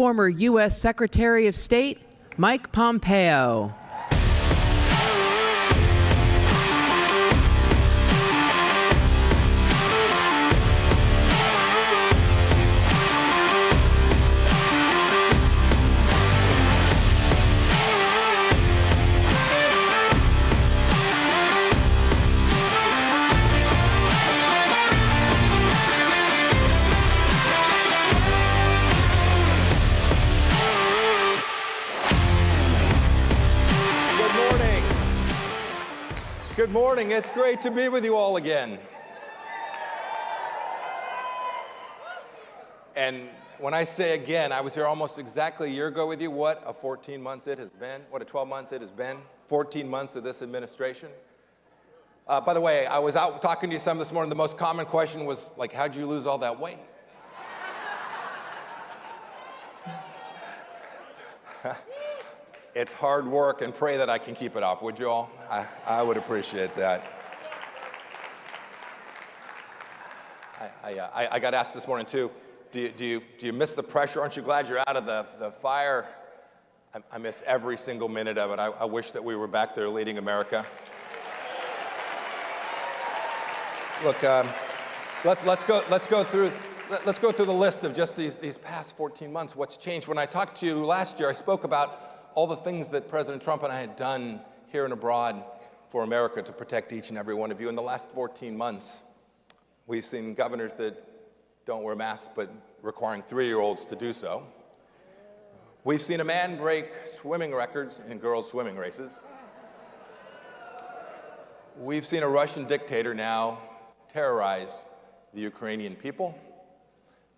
Former U.S. Secretary of State Mike Pompeo. Good morning. It's great to be with you all again. And when I say again, I was here almost exactly a year ago with you. What a 14 months it has been. What a 12 months it has been. 14 months of this administration. By the way, I was out talking to you some this morning. The most common question was, like, how'd you lose all that weight? It's hard work, and pray that I can keep it off, would you all? I would appreciate that. I got asked this morning, too, do you miss the pressure? Aren't you glad you're out of the fire? I miss every single minute of it. I wish that we were back there leading America. Look, let's go through the list of just these past 14 months. What's changed? When I talked to you last year, I spoke about all the things that President Trump and I had done here and abroad for America to protect each and every one of you. In the last 14 months, we've seen governors that don't wear masks, but requiring 3-year-olds to do so. We've seen a man break swimming records in girls' swimming races. We've seen a Russian dictator now terrorize the Ukrainian people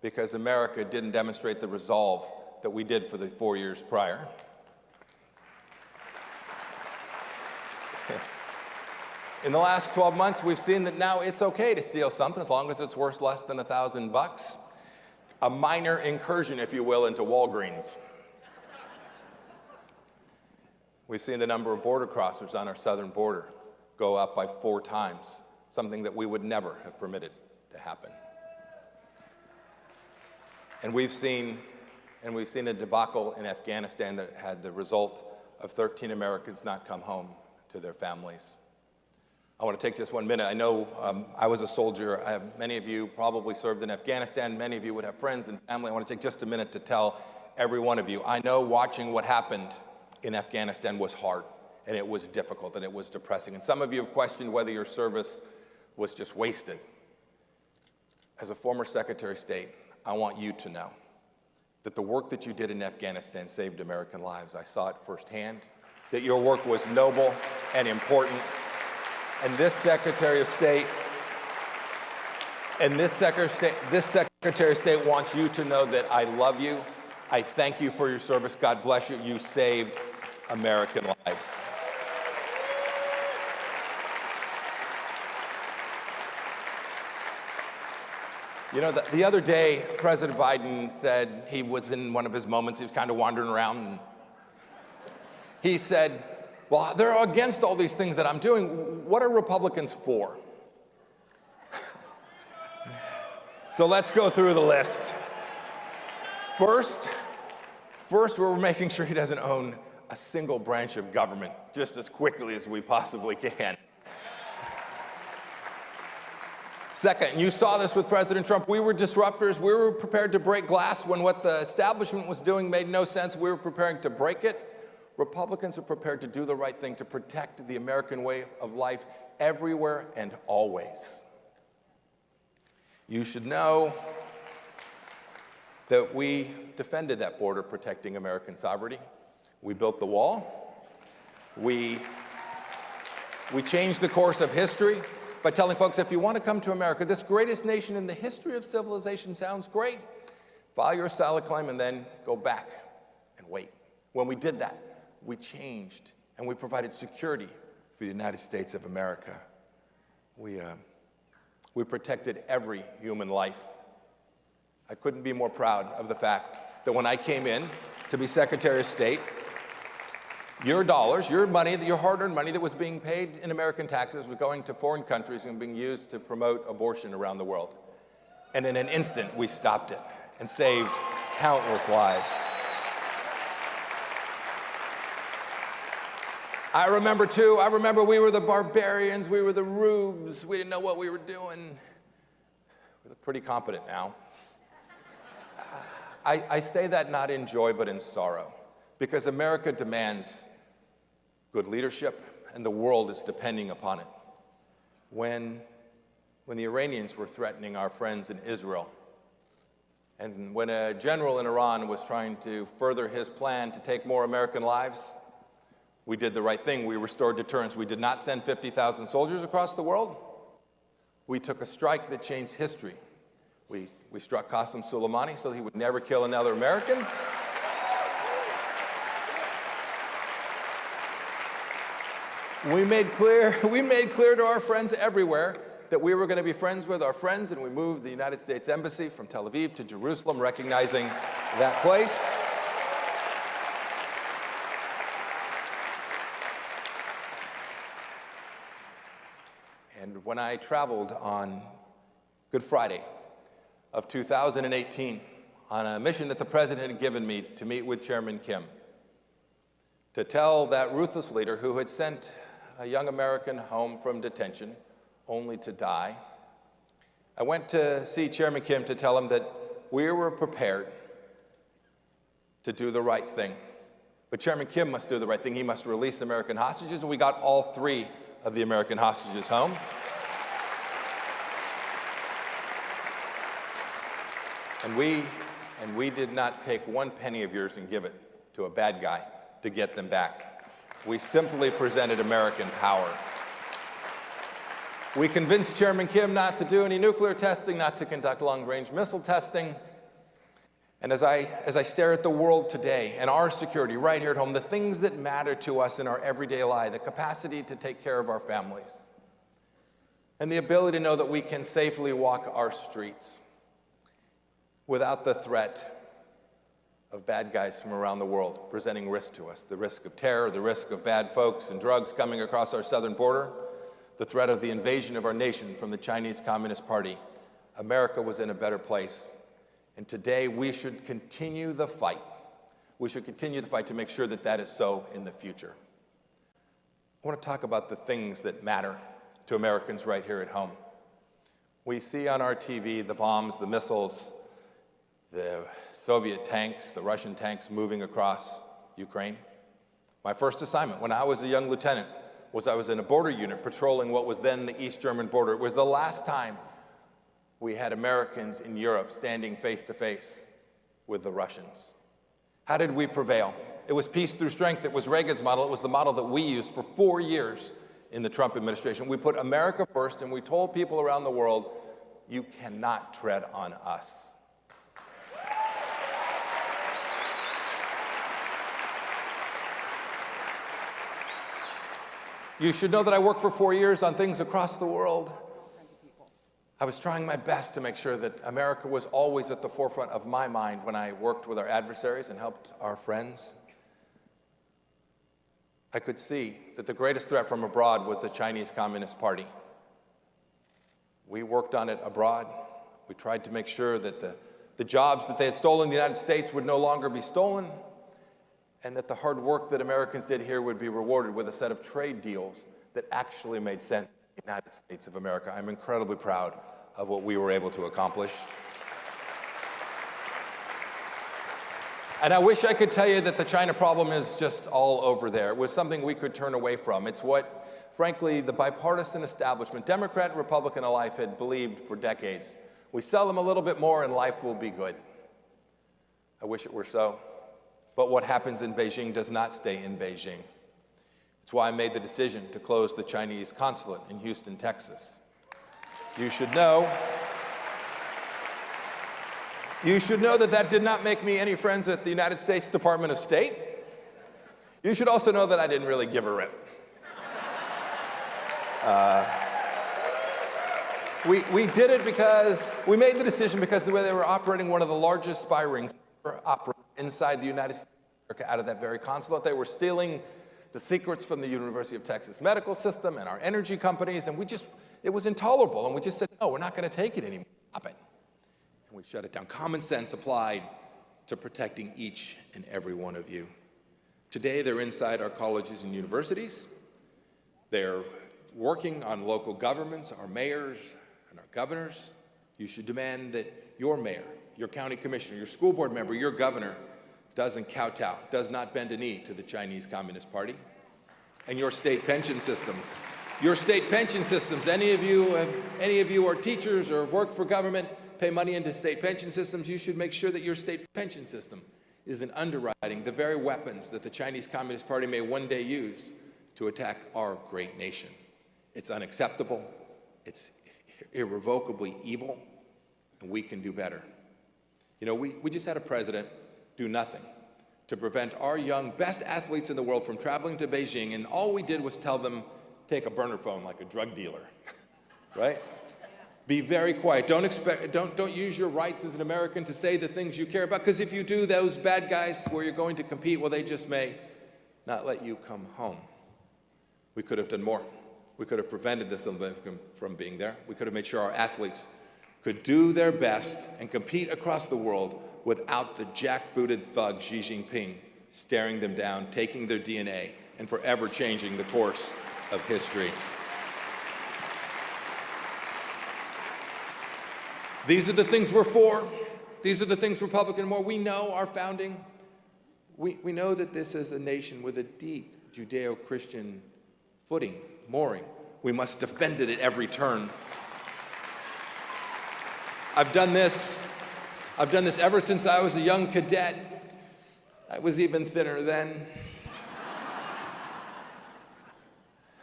because America didn't demonstrate the resolve that we did for the 4 years prior. In the last 12 months, we've seen that now it's okay to steal something as long as it's worth less than $1,000. A minor incursion, if you will, into Walgreens. We've seen the number of border crossers on our southern border go up by 4 times, something that we would never have permitted to happen. And we've seen a debacle in Afghanistan that had the result of 13 Americans not come home to their families. I want to take just 1 minute. I know I was a soldier. Many of you probably served in Afghanistan. Many of you would have friends and family. I want to take just a minute to tell every one of you. I know watching what happened in Afghanistan was hard, and it was difficult, and it was depressing. And some of you have questioned whether your service was just wasted. As a former Secretary of State, I want you to know that the work that you did in Afghanistan saved American lives. I saw it firsthand, that your work was noble and important. And this Secretary of State wants you to know that I love you. I thank you for your service. God bless you. You saved American lives. You know, the other day, President Biden said he was in one of his moments. He was kind of wandering around, and he said, well, they're against all these things that I'm doing. What are Republicans for? So let's go through the list. First, we're making sure he doesn't own a single branch of government just as quickly as we possibly can. Second, you saw this with President Trump. We were disruptors. We were prepared to break glass when what the establishment was doing made no sense. We were preparing to break it. Republicans are prepared to do the right thing to protect the American way of life everywhere and always. You should know that we defended that border, protecting American sovereignty. We built the wall. We changed the course of history by telling folks, if you want to come to America, this greatest nation in the history of civilization sounds great. File your asylum claim and then go back and wait. When we did that, we changed and we provided security for the United States of America. We protected every human life. I couldn't be more proud of the fact that when I came in to be Secretary of State, your dollars, your money, your hard-earned money that was being paid in American taxes was going to foreign countries and being used to promote abortion around the world. And in an instant, we stopped it and saved countless lives. I remember too, we were the barbarians, we were the rubes, we didn't know what we were doing. We look pretty competent now. I say that not in joy, but in sorrow, because America demands good leadership, and the world is depending upon it. When the Iranians were threatening our friends in Israel, and when a general in Iran was trying to further his plan to take more American lives, we did the right thing. We restored deterrence. We did not send 50,000 soldiers across the world. We took a strike that changed history. We struck Qasem Soleimani so he would never kill another American. We made clear to our friends everywhere that we were going to be friends with our friends, and we moved the United States Embassy from Tel Aviv to Jerusalem, recognizing that place. And when I traveled on Good Friday of 2018 on a mission that the President had given me to meet with Chairman Kim, to tell that ruthless leader who had sent a young American home from detention only to die, I went to see Chairman Kim to tell him that we were prepared to do the right thing. But Chairman Kim must do the right thing. He must release American hostages, and we got all 3 of the American hostages home. And we did not take 1 penny of yours and give it to a bad guy to get them back. We simply presented American power. We convinced Chairman Kim not to do any nuclear testing, not to conduct long-range missile testing. And as I stare at the world today and our security right here at home, the things that matter to us in our everyday life, the capacity to take care of our families, and the ability to know that we can safely walk our streets without the threat of bad guys from around the world presenting risk to us, the risk of terror, the risk of bad folks and drugs coming across our southern border, the threat of the invasion of our nation from the Chinese Communist Party. America was in a better place. And today we should continue the fight. We should continue the fight to make sure that that is so in the future. I want to talk about the things that matter to Americans right here at home. We see on our TV the bombs, the missiles, the Soviet tanks, the Russian tanks moving across Ukraine. My first assignment when I was a young lieutenant was I was in a border unit patrolling what was then the East German border. It was the last time we had Americans in Europe standing face to face with the Russians. How did we prevail? It was peace through strength. It was Reagan's model. It was the model that we used for 4 years in the Trump administration. We put America first, and we told people around the world, you cannot tread on us. You should know that I worked for 4 years on things across the world. I was trying my best to make sure that America was always at the forefront of my mind when I worked with our adversaries and helped our friends. I could see that the greatest threat from abroad was the Chinese Communist Party. We worked on it abroad. We tried to make sure that the jobs that they had stolen in the United States would no longer be stolen, and that the hard work that Americans did here would be rewarded with a set of trade deals that actually made sense in the United States of America. I'm incredibly proud of what we were able to accomplish. And I wish I could tell you that the China problem is just all over there. It was something we could turn away from. It's what, frankly, the bipartisan establishment, Democrat and Republican alike, had believed for decades. We sell them a little bit more and life will be good. I wish it were so. But what happens in Beijing does not stay in Beijing. It's why I made the decision to close the Chinese consulate in Houston, Texas. You should know that that did not make me any friends at the United States Department of State. You should also know that I didn't really give a rip. We did it because we made the decision because the way they were operating one of the largest spy rings inside the United States of America out of that very consulate. They were stealing the secrets from the University of Texas medical system and our energy companies, and it was intolerable, and we just said, no, we're not going to take it anymore. Stop it. And we shut it down. Common sense applied to protecting each and every one of you. Today, they're inside our colleges and universities. They're working on local governments, our mayors and our governors. You should demand that your mayor, your county commissioner, your school board member, your governor doesn't kowtow, does not bend a knee to the Chinese Communist Party. And your state pension systems. Your state pension systems, any of you are teachers or have worked for government, pay money into state pension systems, you should make sure that your state pension system isn't underwriting the very weapons that the Chinese Communist Party may one day use to attack our great nation. It's unacceptable, it's irrevocably evil, and we can do better. You know, we just had a president do nothing to prevent our young best athletes in the world from traveling to Beijing, and all we did was tell them, take a burner phone like a drug dealer, right? Be very quiet. Don't use your rights as an American to say the things you care about, because if you do, those bad guys where you're going to compete, well, they just may not let you come home. We could have done more. We could have prevented this from being there. We could have made sure our athletes could do their best and compete across the world without the jackbooted thug Xi Jinping staring them down, taking their DNA, and forever changing the course of history. These are the things we're for. These are the things Republican more. We know our founding. We know that this is a nation with a deep Judeo-Christian footing, mooring. We must defend it at every turn. I've done this ever since I was a young cadet. I was even thinner then.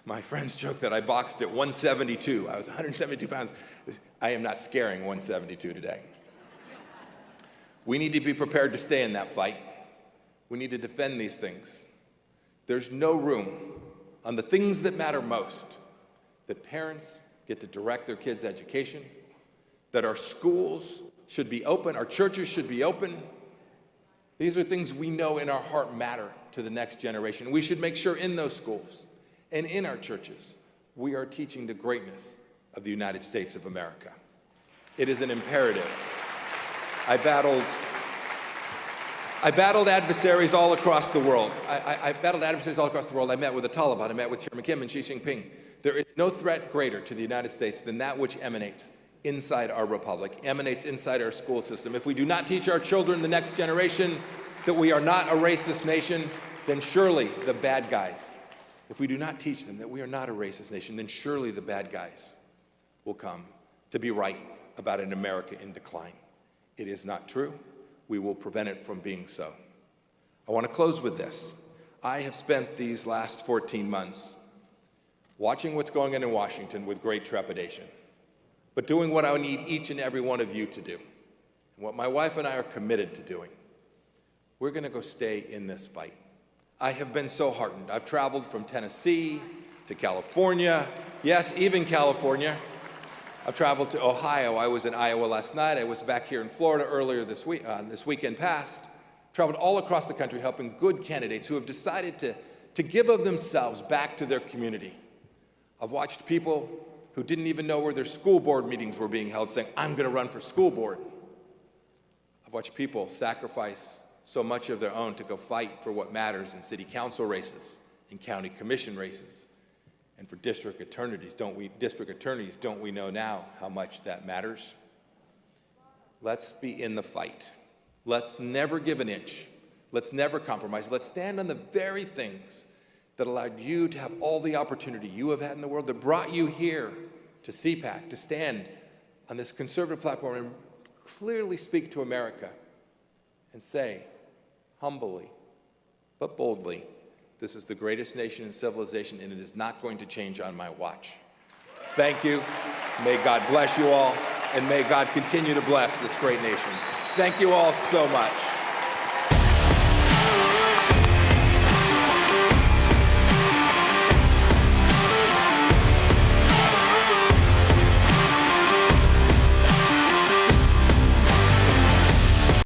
My friends joke that I boxed at 172. I was 172 pounds. I am not scaring 172 today. We need to be prepared to stay in that fight. We need to defend these things. There's no room on the things that matter most, that parents get to direct their kids' education, that our schools should be open, our churches should be open. These are things we know in our heart matter to the next generation. We should make sure in those schools and in our churches, we are teaching the greatness of the United States of America. It is an imperative. I battled adversaries all across the world. I battled adversaries all across the world. I met with the Taliban. I met with Chairman Kim and Xi Jinping. There is no threat greater to the United States than that which emanates inside our republic, emanates inside our school system. If we do not teach our children, the next generation, that we are not a racist nation, then surely the bad guys, if we do not teach them that we are not a racist nation, then surely the bad guys will come to be right about an America in decline. It is not true. We will prevent it from being so. I want to close with this. I have spent these last 14 months watching what's going on in Washington with great trepidation, but doing what I need each and every one of you to do, and what my wife and I are committed to doing. We're going to go stay in this fight. I have been so heartened. I've traveled from Tennessee to California, yes, even California. I've traveled to Ohio. I was in Iowa last night. I was back here in Florida earlier this weekend past. Traveled all across the country helping good candidates who have decided to give of themselves back to their community. I've watched people who didn't even know where their school board meetings were being held saying, I'm going to run for school board. I've watched people sacrifice so much of their own to go fight for what matters in city council races, in county commission races, and for district attorneys. Don't we know now how much that matters? Let's be in the fight. Let's never give an inch. Let's never compromise. Let's stand on the very things that allowed you to have all the opportunity you have had in the world, that brought you here to Cpac, to stand on this conservative platform and clearly speak to America and say, humbly but boldly, this is the greatest nation in civilization, and it is not going to change on my watch. Thank you. May God bless you all, and may God continue to bless this great nation. Thank you all so much.